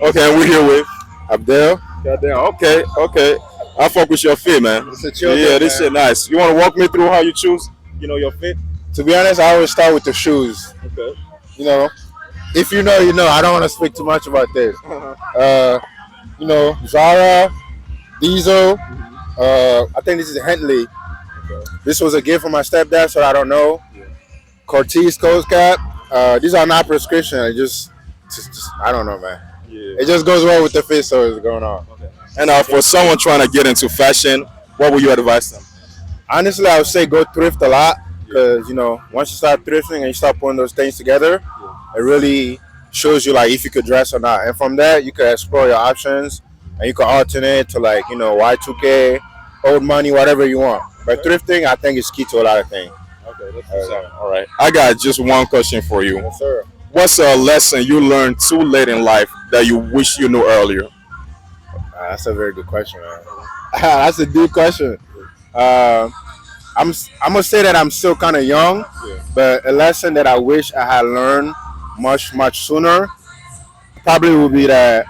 Okay, and we're here with Abdel. goddamn. Okay, okay. I fuck with your fit, man. It's a chill Yeah, day, this man. shit nice. You want to walk me through how you choose? Your fit. To be honest, I always start with the shoes. Okay. You know, if you know, you know. I don't want to speak too much about this. Uh, Zara, Diesel. I think this is Hentley. This was a gift from my stepdad, so I don't know. Cortez Coast Cap. These are not prescription. Just I don't know, man. Yeah. It just goes well with the fit, so it's going on. Okay. And for someone trying to get into fashion, what would you advise them? Honestly, I would say go thrift a lot because once you start thrifting and you start putting those things together, it really shows you like if you could dress or not. And from there, you could explore your options and you could alternate to like Y2K, old money, whatever you want. But thrifting, I think, is key to a lot of things. Okay, that's what's up. All right. I got just one question for you. Yes, sir. What's a lesson you learned too late in life that you wish you knew earlier? That's a very good question, man. That's a deep question. I'm gonna say that I'm still kind of young, but a lesson that I wish I had learned much sooner probably would be that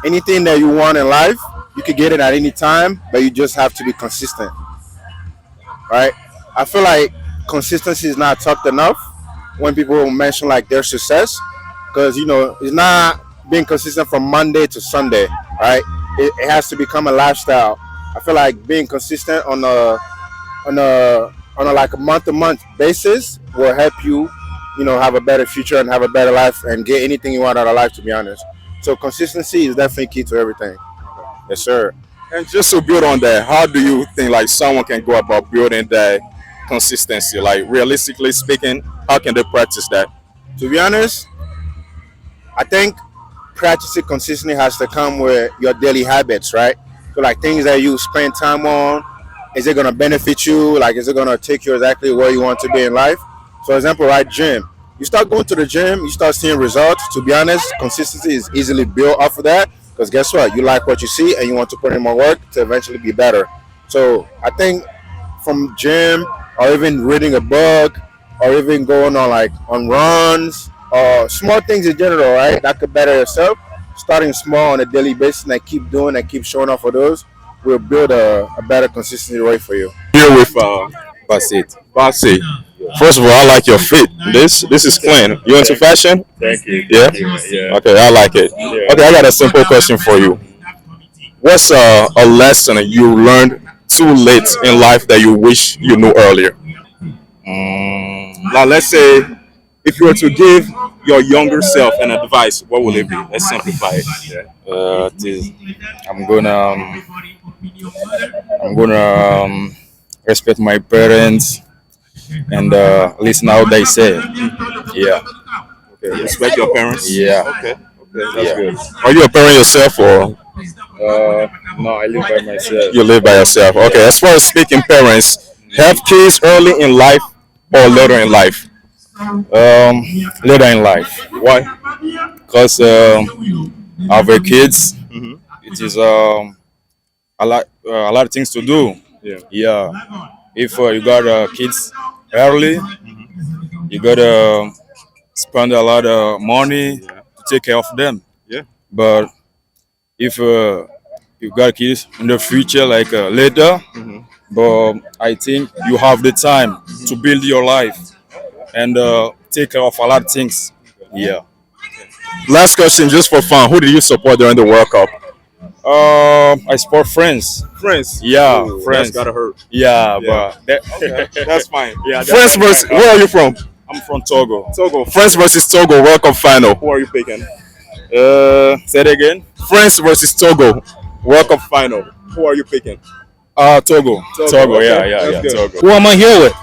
anything that you want in life, you could get it at any time, but you just have to be consistent, right? I feel like consistency is not talked enough when people mention like their success, because it's not being consistent from Monday to Sunday, right? It has to become a lifestyle. I feel like being consistent on a like a month to month basis will help you, have a better future and have a better life and get anything you want out of life. To be honest, so consistency is definitely key to everything. Yes, sir. And just to build on that, how do you think like someone can go about building that consistency? Like realistically speaking, how can they practice that? To be honest, I think practicing consistently has to come with your daily habits, right? So like things that you spend time on, is it gonna benefit you? Like is it gonna take you exactly where you want to be in life? For example, right, gym. You start going to the gym, you start seeing results. To be honest, consistency is easily built off of that. Because guess what? You like what you see and you want to put in more work to eventually be better. So I think from gym or even reading a book or even going on like on runs or small things in general, right? That could better yourself. Starting small on a daily basis and keep doing and keep showing up for those will build a better consistency rate for you. Here with Basit. Bossy. First of all, I like your fit. This is clean. You into fashion? Thank you. Yeah. Yeah. Okay, I like it. Okay, I got a simple question for you. What's a lesson you learned too late in life that you wish you knew earlier? Mm, Now, let's say if you were to give your younger self an advice, what would it be? Let's simplify it. Yeah. it is, I'm gonna I'm gonna respect my parents and listen how they say. Yeah. Okay. Respect your parents. Yeah. Okay. Okay, that's Yeah. good. Are you a parent yourself, or No, I live by myself. you live by yourself? Okay. As far as speaking, parents have kids early in life or later in life. Um, Later in life, Why? cause I have a kids. Hmm. It is a lot of things to do. Yeah. Yeah. If you got kids early, you gotta spend a lot of money to take care of them. Yeah. But if you got kids in the future, like later, Hmm. but I think you have the time to build your life and take care of a lot of things. Yeah. Last question, just for fun. Who did you support during the World Cup? I support friends. France. Yeah, Ooh, France. that's gotta hurt. Yeah, Yeah. but that, Okay, that's fine. yeah, France versus. Where are you from? I'm from Togo. Togo. France versus Togo World Cup final. Who are you picking? Say it again. France versus Togo World Cup final. Who are you picking? Togo. Togo, Togo. okay. Yeah, yeah, That's yeah. good. Togo. Who am I here with?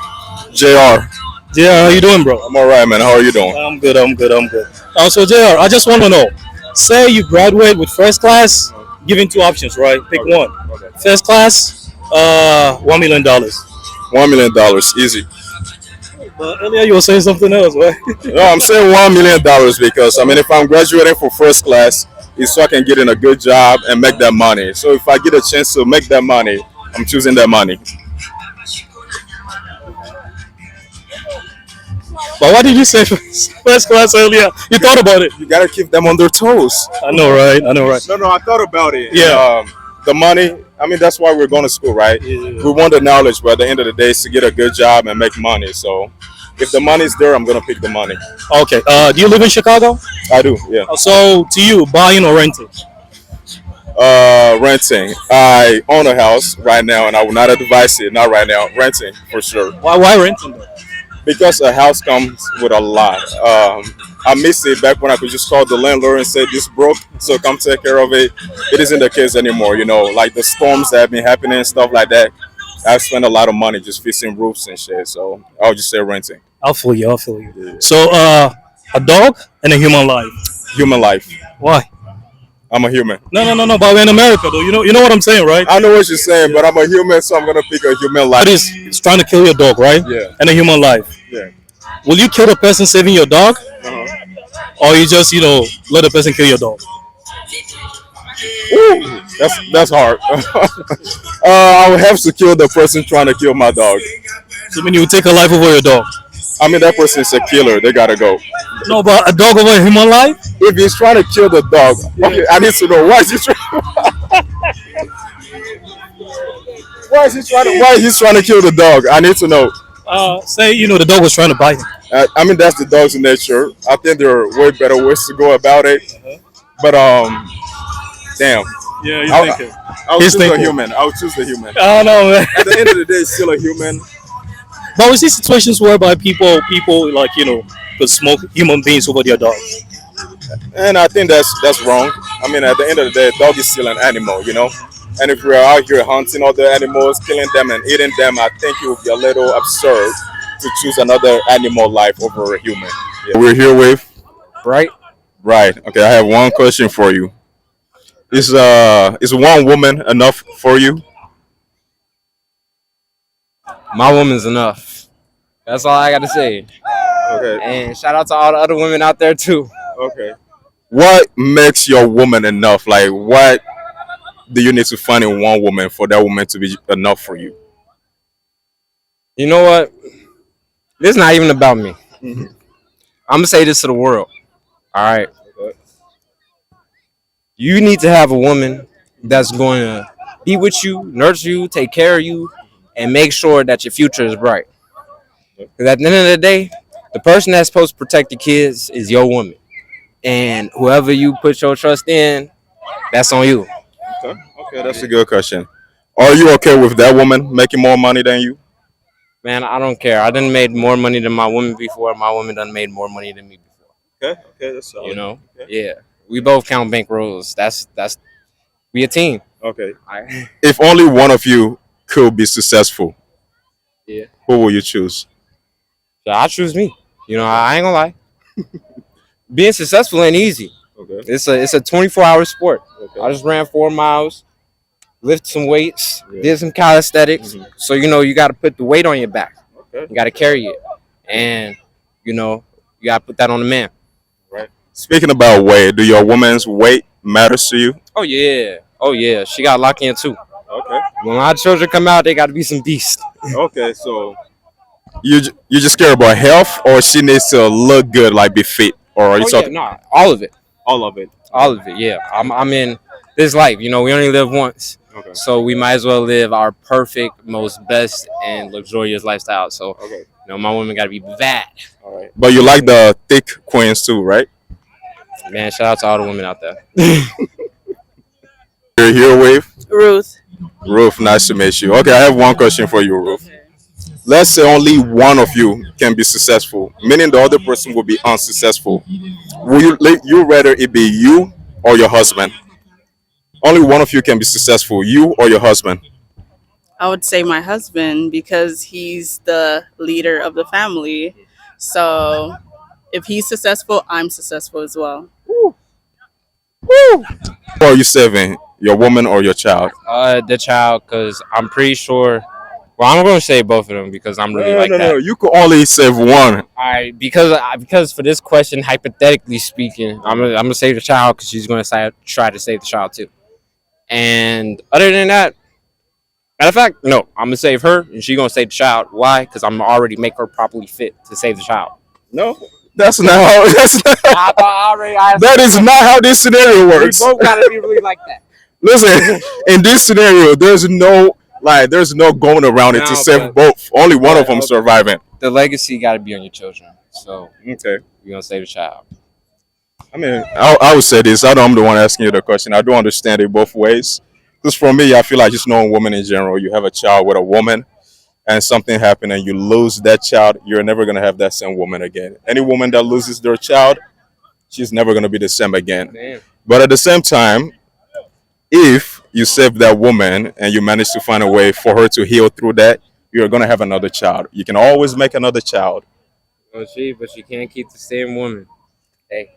JR. JR, how you doing, bro? I'm alright, man. How are you doing? I'm good, I'm good, I'm good. So JR, I just want to know, say you graduate with first class, given two options, right? Pick Okay. one. Okay. First class, $1 million. $1 million, easy. But earlier you were saying something else, right? No, I'm saying $1 million because I mean, if I'm graduating for first class, it's so I can get in a good job and make that money. So if I get a chance to make that money, I'm choosing that money. But why did you say first class earlier? You thought about it. You gotta keep them on their toes. I know, right? I know, right? No, no, I thought about it. Yeah. The money. I mean, that's why we're going to school, right? Yeah. We want the knowledge, but at the end of the day, it's to get a good job and make money. So, if the money's there, I'm gonna pick the money. Okay. Do you live in Chicago? I do, yeah. So, to you, buying or renting? Renting. I own a house right now, and I will not advise it. Not right now. Renting for sure, Why renting? Though? because a house comes with a lot. I missed it back when I could just call the landlord and say this broke, so come take care of it. It isn't the case anymore. You know, like the storms that have been happening and stuff like that. I've spent a lot of money just fixing roofs and shit. So I'll just say renting. I'll feel you. I'll feel you. Yeah. So, a dog and a human life. Human life. Why? I'm a human. No. But we're in America, though. You know what I'm saying, right? I know what you're saying, but I'm a human, so I'm gonna pick a human life. But it's trying to kill your dog, right? Yeah. And a human life. Yeah. Will you kill the person saving your dog, or you just let the person kill your dog? Ooh, that's hard. I would have to kill the person trying to kill my dog. So, I mean, you would take a life over your dog. I mean, that person's a killer. They gotta go. No, but a dog over a human life? If he's trying to kill the dog, okay, I need to know why is he trying. Why he's trying to kill the dog? I need to know. Say, the dog was trying to bite him. I mean, that's the dog's nature. I think there are way better ways to go about it. But damn. Yeah, he's I'll, thinking. I'll He's choose the thinking. human. I'll choose the human. I don't know, man. At the end of the day, it's still a human. But we see situations whereby people could smoke human beings over their dogs. And I think that's wrong. I mean, at the end of the day, a dog is still an animal, you know. And if we're out here hunting other animals, killing them and eating them, I think it would be a little absurd to choose another animal life over a human. Yeah. We're here with Right? right. Okay, I have one question for you. Is one woman enough for you? My woman's enough. That's all I got to say. Okay. And shout out to all the other women out there too. Okay. What makes your woman enough? Like, what do you need to find in one woman for that woman to be enough for you? You know what? This is not even about me. Mm-hmm. I'm gonna say this to the world. All right. You need to have a woman that's going to be with you, nurture you, take care of you, and make sure that your future is bright. Because at the end of the day, the person that's supposed to protect your kids is your woman. And whoever you put your trust in, that's on you. Okay, that's a good question. Are you okay with that woman making more money than you? Man, I don't care. I done made more money than my woman before. My woman done made more money than me before. Okay, that's solid. You know? Okay. Yeah. We both count bankrolls. That's we a team. Okay. I, If only one of you could be successful, yeah. who will you choose? So I choose me. I ain't gonna lie. Being successful ain't easy. Okay. It's a 24-hour sport. Okay. I just ran 4 miles, lifted some weights, Yeah. did some calisthenics. Mhm. So you got to put the weight on your back. Okay. You got to carry it, and you got to put that on the man. Right. Speaking about weight, do your woman's weight matters to you? Oh yeah. She got locked in too. Okay. When my children come out, they got to be some beasts. Okay. So you just care about health, or she needs to look good, like be fit, or are you talking All of it. all of it? All of it. Yeah. I'm in this life. We only live once. Okay. So we might as well live our perfect, most best, and luxurious lifestyle. So, Okay. my woman got to be that. All right. But you like the thick queens too, right? Man, shout out to all the women out there. You're here with Ruth. Ruth. Nice to meet you. Okay, I have one question for you, Ruth. Let's say only one of you can be successful, meaning the other person will be unsuccessful. Will you rather it be you or your husband? Only one of you can be successful, you or your husband. I would say my husband because he's the leader of the family. So if he's successful, I'm successful as well. Who are you saving, your woman or your child? The child, because I'm pretty sure. Well, I'm going to say both of them because I'm really like that. No. You could only save one. Because for this question, hypothetically speaking, I'm gonna save the child because she's gonna try to save the child too. And other than that, matter of fact, no, I'm gonna save her and she's gonna save the child. Why? Because I'm already make her properly fit to save the child. No, that's not how. I thought already. That is not how this scenario We works. both gotta be really like that. Listen, in this scenario, there's no going around it to No, save but- both. Only one of but, them okay. surviving. The legacy gotta be on your children. So Okay. you're gonna save the child. I mean, I would say this. I know I'm the one asking you the question. I do understand it both ways. Because for me, I feel like just knowing women in general, you have a child with a woman and something happened and you lose that child, you're never going to have that same woman again. Any woman that loses their child, she's never going to be the same again. Damn. But at the same time, if you save that woman and you manage to find a way for her to heal through that, you're going to have another child. You can always make another child. Oh, but you can't keep the same woman. Hey,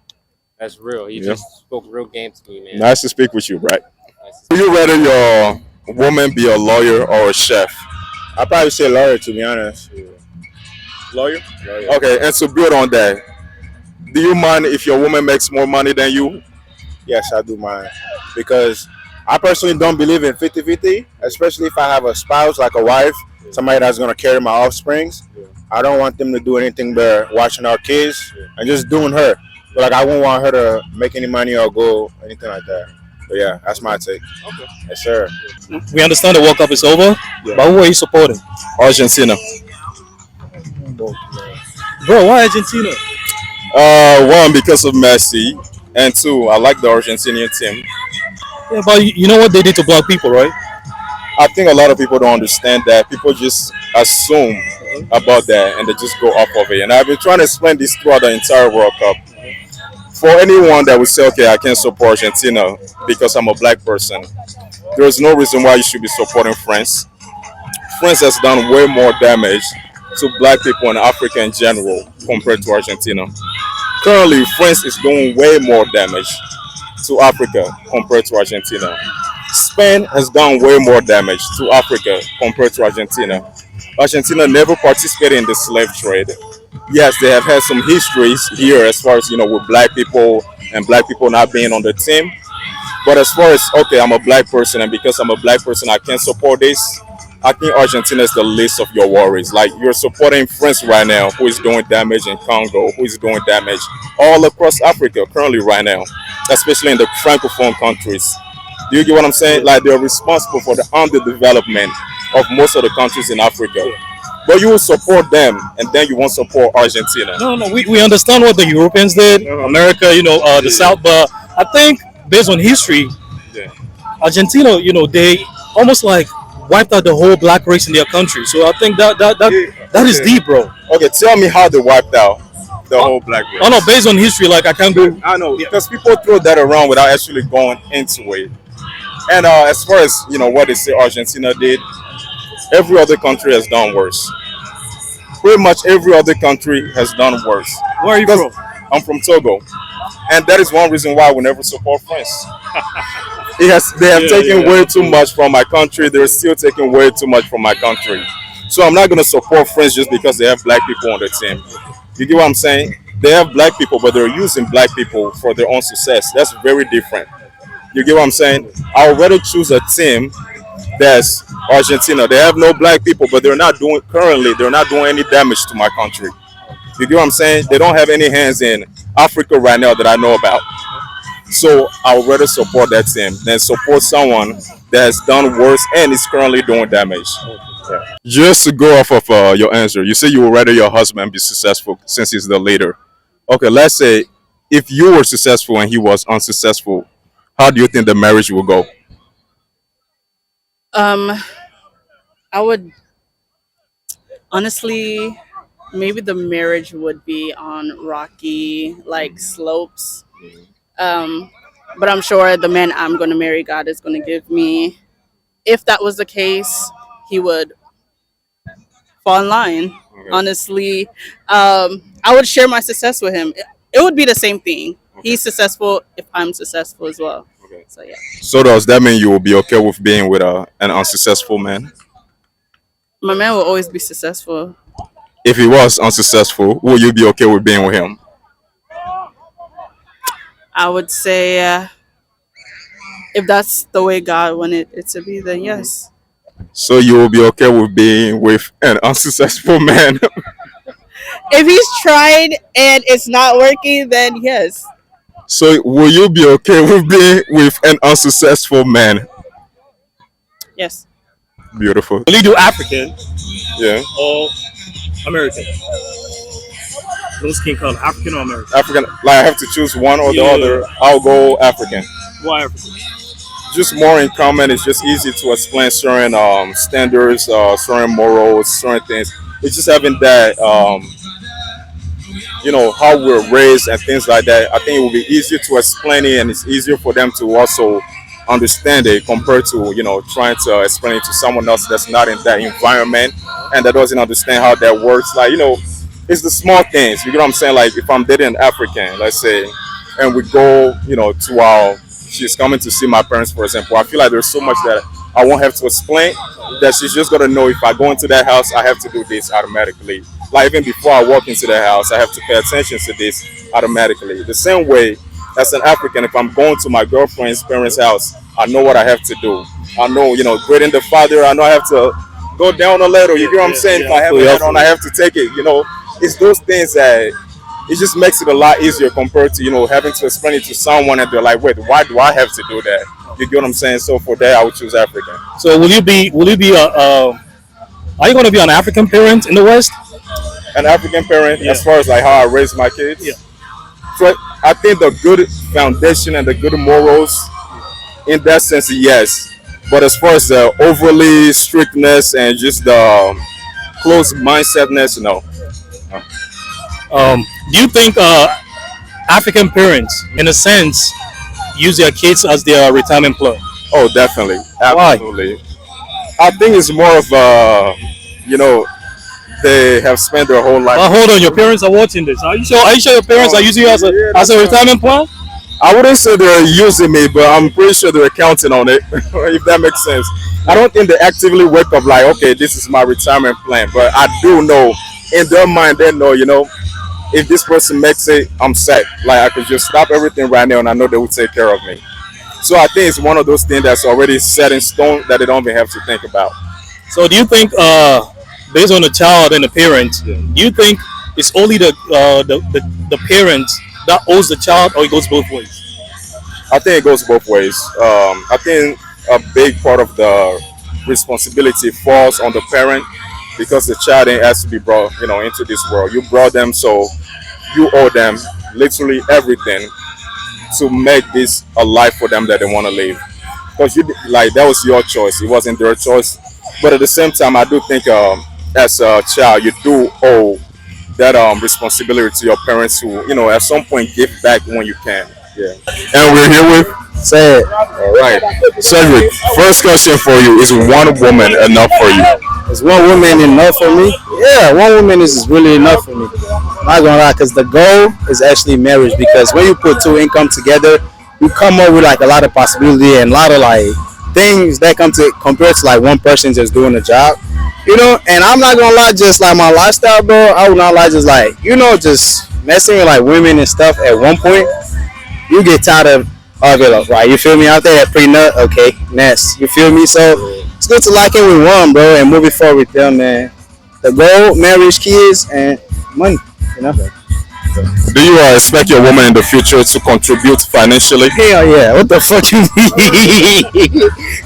that's real. You Yeah. just spoke real game to me, man. Nice to speak with you, right? Nice to Would you rather your woman be a lawyer or a chef? I'd probably say lawyer, to be honest. Lawyer? Okay, and to build on that, do you mind if your woman makes more money than you? Yes, I do mind. Because I personally don't believe in 50-50, especially if I have a spouse, like a wife, somebody that's going to carry my offsprings. I don't want them to do anything but watching our kids and just doing her. But like, I won't want her to make any money or go anything like that. But yeah, that's my take. Okay. Yes, sir. We understand the World Cup is over, but who are you supporting? Argentina. Bro, why Argentina? One, because of Messi, and two, I like the Argentinian team. Yeah, but you know what they did to black people, right? I think a lot of people don't understand that. People just assume about that and they just go off of it. And I've been trying to explain this throughout the entire World Cup. For anyone that would say, okay, I can't support Argentina because I'm a black person, there is no reason why you should be supporting France. France has done way more damage to black people in Africa in general compared to Argentina. Currently, France is doing way more damage to Africa compared to Argentina. Spain has done way more damage to Africa compared to Argentina. Argentina never participated in the slave trade. Yes, they have had some histories here as far as, with black people and black people not being on the team. But as far as, okay, I'm a black person and because I'm a black person, I can't support this. I think Argentina is the least of your worries. Like, you're supporting France right now, who is doing damage in Congo, who is doing damage all across Africa currently right now, especially in the Francophone countries. Do you get what I'm saying? Like, they're responsible for the underdevelopment of most of the countries in Africa. But you will support them, and then you won't support Argentina. No, we understand what the Europeans did, America, the South, but I think based on history, Argentina, they almost like wiped out the whole black race in their country. So I think that is deep, bro. Okay, tell me how they wiped out the whole black race. Oh no, based on history, like I can't go. I know, because people throw that around without actually going into it. And as far as what they say Argentina did, every other country has done worse. Pretty much every other country has done worse. Where are you from? I'm from Togo, and that is one reason why we never support France. They have taken way too much from my country. They're still taking way too much from my country. So I'm not going to support France just because they have black people on the team. You get what I'm saying? They have black people, but they're using black people for their own success. That's very different. You get what I'm saying? I would rather choose a team that's Argentina. They have no black people, but they're not doing any damage to my country. You get what I'm saying? They don't have any hands in Africa right now that I know about. So I would rather support that team than support someone that has done worse and is currently doing damage. Yeah. Just to go off of your answer, you say you would rather your husband be successful since he's the leader. Okay, let's say if you were successful and he was unsuccessful, how do you think the marriage will go? I would honestly, maybe the marriage would be on rocky like slopes. But I'm sure the man I'm going to marry, God is going to give me. If that was the case, he would fall in line. Okay. Honestly, I would share my success with him. It would be the same thing. Okay. He's successful if I'm successful as well. Okay. So yeah. So does that mean you will be okay with being with an unsuccessful man? My man will always be successful. If he was unsuccessful, will you be okay with being with him? I would say if that's the way God wanted it to be, then yes. So you will be okay with being with an unsuccessful man? If he's tried and it's not working, then yes. So will you be okay with being with an unsuccessful man? Yes. Beautiful. Will you do African Yeah. or American? No skin color, African or American? African, like I have to choose one or the Yeah. other. I'll go African. Why African? Just more in common. It's just easy to explain certain standards, certain morals, certain things. It's just having that, how we're raised and things like that. I think it will be easier to explain it, and it's easier for them to also understand it compared to trying to explain it to someone else that's not in that environment and that doesn't understand how that works. Like it's the small things. You know what I'm saying? Like if I'm dating an African, let's say, and we go, to our she's coming to see my parents, for example. I feel like there's so much that I won't have to explain, that she's just gonna know if I go into that house, I have to do this automatically. Like even before I walk into the house, I have to pay attention to this automatically. The same way as an African, if I'm going to my girlfriend's parents' house, I know what I have to do. I know, greeting the father, I know I have to go down a little. You get what I'm saying? If I have a hat on, I have to take it. It's those things that it just makes it a lot easier compared to having to explain it to someone and they're like, wait, why do I have to do that? You get what I'm saying? So for that, I would choose African. So will you be are you going to be an African parent in the West? An African parent, as far as like how I raise my kids. Yeah. So I think the good foundation and the good morals, in that sense, yes. But as far as the overly strictness and just the closed mindsetness, no. Do you think African parents, in a sense, use their kids as their retirement plan? Oh, definitely, Why? absolutely. I think it's more of they have spent their whole life. Hold on, your parents are watching this. Are you sure your parents are using you as a retirement plan? I wouldn't say they're using me, but I'm pretty sure they're counting on it, if that makes sense. I don't think they actively wake up like, okay, this is my retirement plan. But I do know, in their mind, they know, if this person makes it, I'm set. Like, I could just stop everything right now, and I know they will take care of me. So I think it's one of those things that's already set in stone that they don't even have to think about. So do you think, based on the child and the parent, do you think it's only the parent that owes the child, or it goes both ways? I think it goes both ways. I think a big part of the responsibility falls on the parent because the child has to be brought, into this world. You brought them, so you owe them literally everything to make this a life for them that they want to live. Because that was your choice. It wasn't their choice. But at the same time, I do think as a child, you do owe that responsibility to your parents who, at some point give back when you can. Yeah. And we're here with Say it. all right. Cedric, first question for you, is one woman enough for you? Is one woman enough for me? Yeah, one woman is really enough for me. I'm not gonna lie, because the goal is actually marriage. Because when you put two income together, you come up with like a lot of possibility and a lot of like things that come to compared to like one person just doing a job. And I'm not gonna lie, just like my lifestyle, bro, I would not lie, just like, just messing with like women and stuff at one point, you get tired of it, right? You feel me? Out there, that pre-nut, okay, next. You feel me? So it's good to lock in with one, bro, and moving forward with them, man. The goal, marriage, kids, and money, Do you expect your woman in the future to contribute financially? Hell yeah! What the fuck you mean?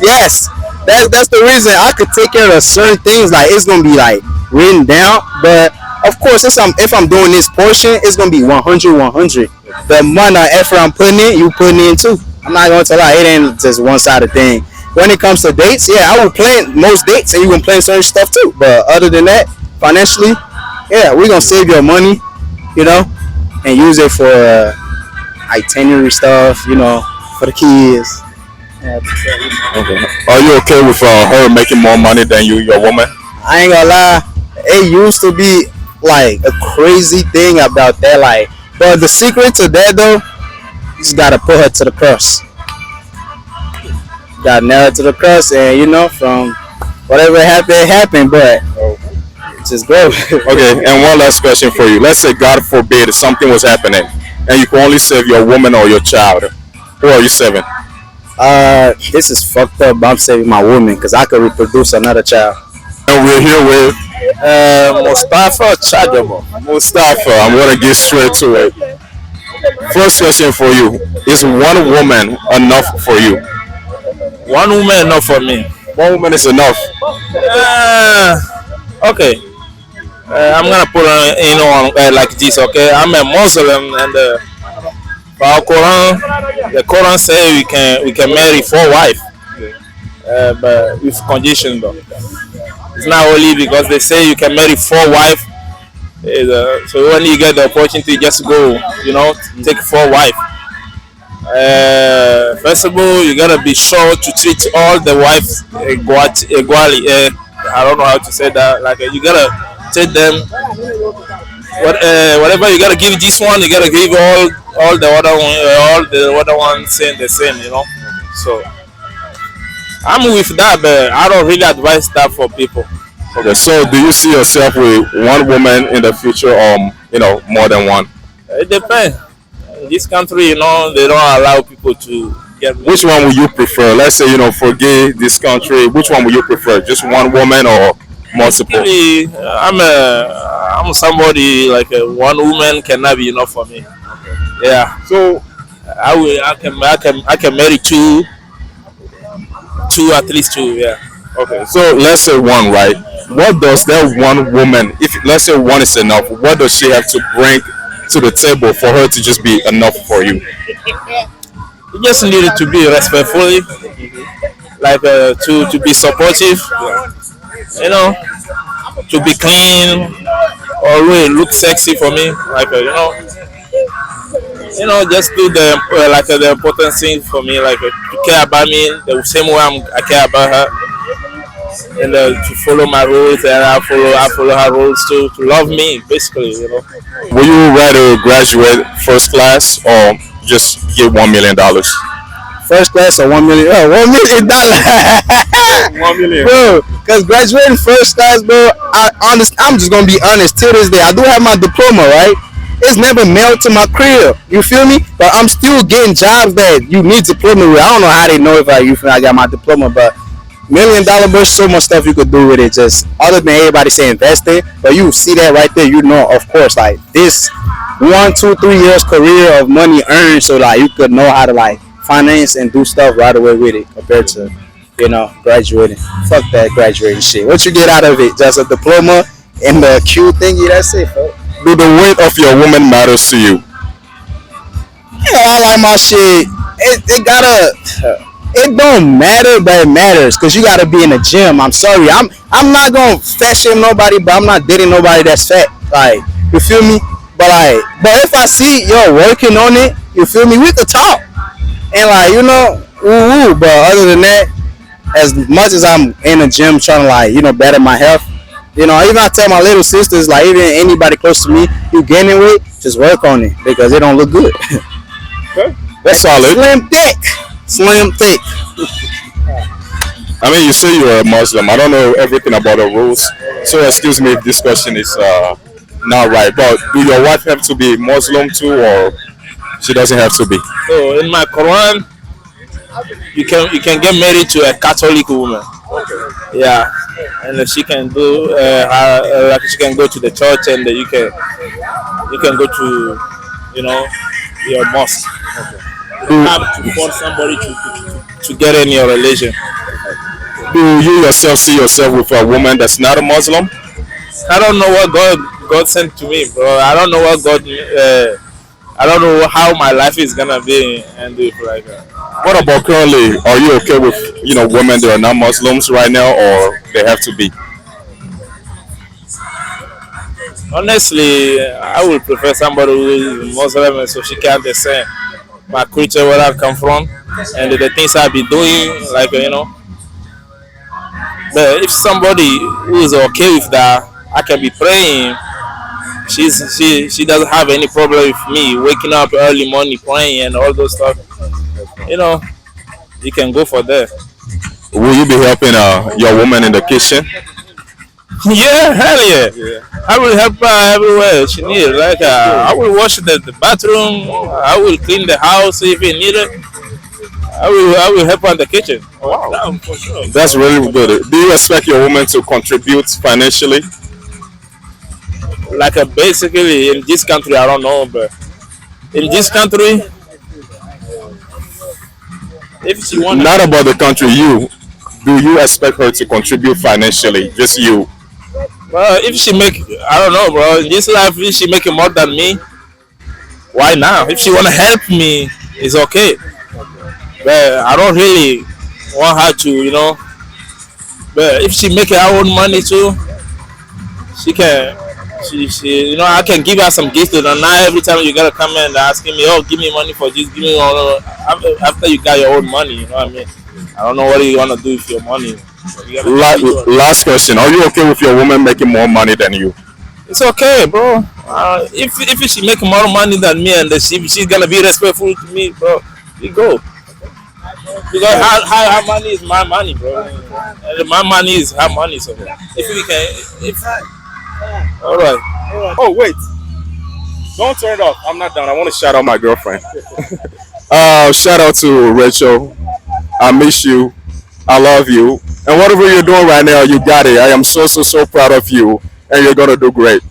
Yes, that's the reason I could take care of certain things. Like it's gonna be like written down, but of course, if I'm doing this portion, it's gonna be 100. The amount of effort I'm putting in, you putting in too. I'm not gonna tell you, it ain't just one-sided thing. When it comes to dates, yeah, I will plan most dates, and you can plan certain stuff too. But other than that, financially, yeah, we're gonna save your money, and use it for itinerary stuff, for the kids. Yeah. Okay. Are you okay with her making more money than you, your woman? I ain't gonna lie, it used to be like a crazy thing about that, like, but the secret to that though, you just gotta put her to the cross. Gotta nail her to the cross, and from whatever happened, but just go. Okay, and one last question for you. Let's say, God forbid, something was happening, and you can only save your woman or your child. Who are you saving? This is fucked up, but I'm saving my woman because I could reproduce another child. And we're here with Mustafa or Chadamo? Mustafa, I'm gonna get straight to it. First question for you: is one woman enough for you? One woman enough for me. One woman is enough. Uh, okay. I'm gonna put on like this. Okay, I'm a Muslim, and our Quran, the Quran say we can marry 4 wives, but with condition though. It's not only because they say you can marry 4 wives. So when you get the opportunity, just go. Take 4 wives. First of all, you gotta be sure to treat all the wives equally. I don't know how to say that. Like you gotta treat them. Whatever you gotta give this one, you gotta give all the other one, all the other ones saying the same. So I'm with that, but I don't really advise that for people. Okay, so do you see yourself with one woman in the future, or more than one? It depends. In this country, they don't allow people to get. Which one would you prefer? Let's say, forget this country. Which one would you prefer? Just one woman or multiple? Really, I'm somebody like one woman cannot be enough for me. Yeah. So I can marry two, at least two. Yeah. okay, so let's say one, right? What does that one woman, if let's say one is enough, what does she have to bring to the table for her to just be enough for you? You just needed to be respectful, like to be supportive, to be clean, always look sexy for me, like just do the important thing for me, like to care about me the same way I care about her, and to follow my rules, and I follow her rules too, to love me basically. Would you rather graduate first class or just get $1 million? First class or 1 million? Oh, $1 million. 1 million. Bro, because graduating first class, bro, I'm just gonna be honest. Till this day, I do have my diploma, right? It's never mailed to my crib. You feel me? But I'm still getting jobs that you need diploma with. I don't know how they know if I got my diploma, but $1 million, bro, so much stuff you could do with it. Just other than everybody say invest in, but you see that right there. Of course, like this 1, 2, 3 years career of money earned, so like you could know how to like finance and do stuff right away with it compared to graduating. Fuck that graduating shit. What you get out of it? Just a diploma and the Q thingy. That's it, fuck. Do the weight of your woman matters to you? Yeah, I like my shit. It don't matter, but it matters because you gotta be in the gym. I'm sorry, I'm not gonna fat shame nobody, but I'm not dating nobody that's fat. Like, you feel me? But if I see you're working on it, you feel me? We could talk and But other than that, as much as I'm in the gym trying to better my health, even I tell my little sisters, like even anybody close to me, you gaining weight, just work on it because it don't look good. Okay. That's solid. Slim thick. I mean, you say you're a Muslim. I don't know everything about the rules, so excuse me if this question is not right. But do your wife have to be Muslim too, or she doesn't have to be? So in my Quran, you can get married to a Catholic woman. Okay. Yeah, and she can do she can go to the church, and you can go to your mosque. Okay. You have to force somebody to get in your relation. Do you yourself see yourself with a woman that's not a Muslim? I don't know what God sent to me, bro. I don't know what God. I don't know how my life is gonna be, and What about currently? Are you okay with women that are not Muslims right now, or they have to be? Honestly, I would prefer somebody who is Muslim, so she can understand my culture, where I come from, and the things I be doing, But if somebody who is okay with that, I can be praying. She doesn't have any problem with me waking up early morning praying and all those stuff. You can go for that. Will you be helping your woman in the kitchen? Yeah, hell yeah. I will help her everywhere she needs. I will wash the bathroom. I will clean the house if it needed. I will help her in the kitchen. Wow, for sure. That's really good. Do you expect your woman to contribute financially? like basically in this country, I don't know, but in this country, if she want, Not about the country. You do you expect her to contribute financially? Just you. well, if she make, I don't know, bro. In this life, if she making more than me, why not? If she wanna help me, it's okay. But I don't really want her to, But if she make her own money too, she can. She, I can give her some gifts. And not every time you gotta come and asking me, oh, give me money for this, give me all. After you got your own money, you know what I mean? I don't know what you wanna do with your money. Last question: are you okay with your woman making more money than you? It's okay, bro. If she make more money than me and she's gonna be respectful to me, bro, we go. Because her money is my money, bro. And my money is her money, so if we can, all right. Oh wait, don't turn it off. I'm not done. I want to shout out my girlfriend. Shout out to Rachel. I miss you. I love you. And whatever you're doing right now, you got it. I am so proud of you, and you're gonna do great.